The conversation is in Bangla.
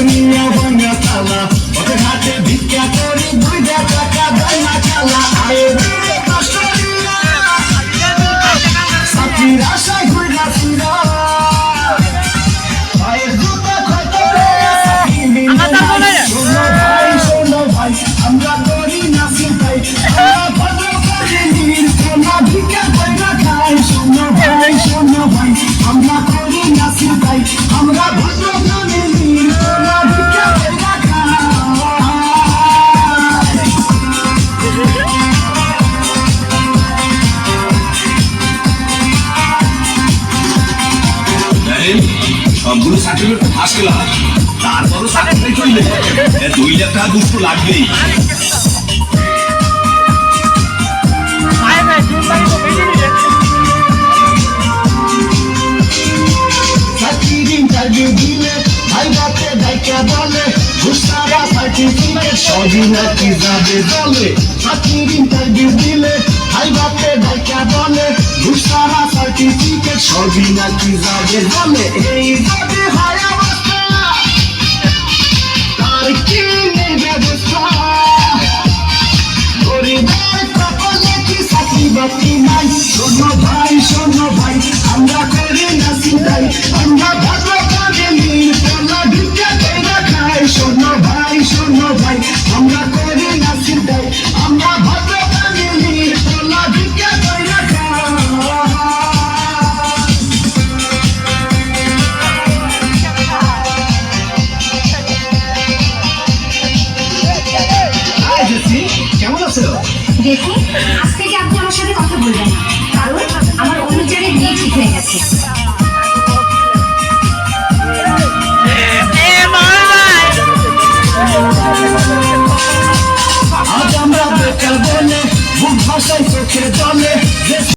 নিয়ে ভাঙা তালা ওদের হাতে ভিক্ষা করি 2 টাকা দেয় না খালা আয়ে কষ্ট দিয়া চাকরির আশায় ঘুরা ফিরা পায়ের জুতা ক্ষত শোনো ভাই আমরা করি না চিন্তাই আমরা ভদ্র ফ্যামিলির কোনা ভিক্ষা কইরা খাই শোনো ভাই আমরা করি না চিন্তাই আমরা ভদ্র ফ্যামিলির কোনা ভিক্ষা কইরা খাই সবগুলো সার্টিফিকেট ফাঁস গেলাম তারপরও চাকরি করলে 2 লাখ টাকা দুটো লাগবেই ইন্টারভিউ দিলে ভাই বাপে ডাইকা বলে ঘুষারা সার্টিফিকেট সবই নাকি যাবে বলে চাকরির ইন্টারভিউ দিলে ভাই বাপে ডাইকা বলে ঘুষারা সার্টিফিকেট সবই নাকি যাবে বলে এই যাবে হয় অবস্থা তার কি নেই ব্যবস্থা গরিবের কপালে কি চাকরি বাকরি নাই শোনো ভাই আমরা করি না চিন্তাই আমরা ভদ্র ফ্যামিলির কোনা ভিক্ষা কইরা খাই শোনো ভাই আমরা করি না চিন্তাই আমরা ভদ্র ফ্যামিলির কোনা ভিক্ষা কইরা খাই কেমন আছো? দেখুন আজ থেকে আপনি আমার সাথে কথা বলবেন না, কারণ আমার অন্য জায়গায় বিয়ে ঠিক হয়ে গেছে। আজ আমরা বেকার বলে মুখ ভাষায় চোখে জলে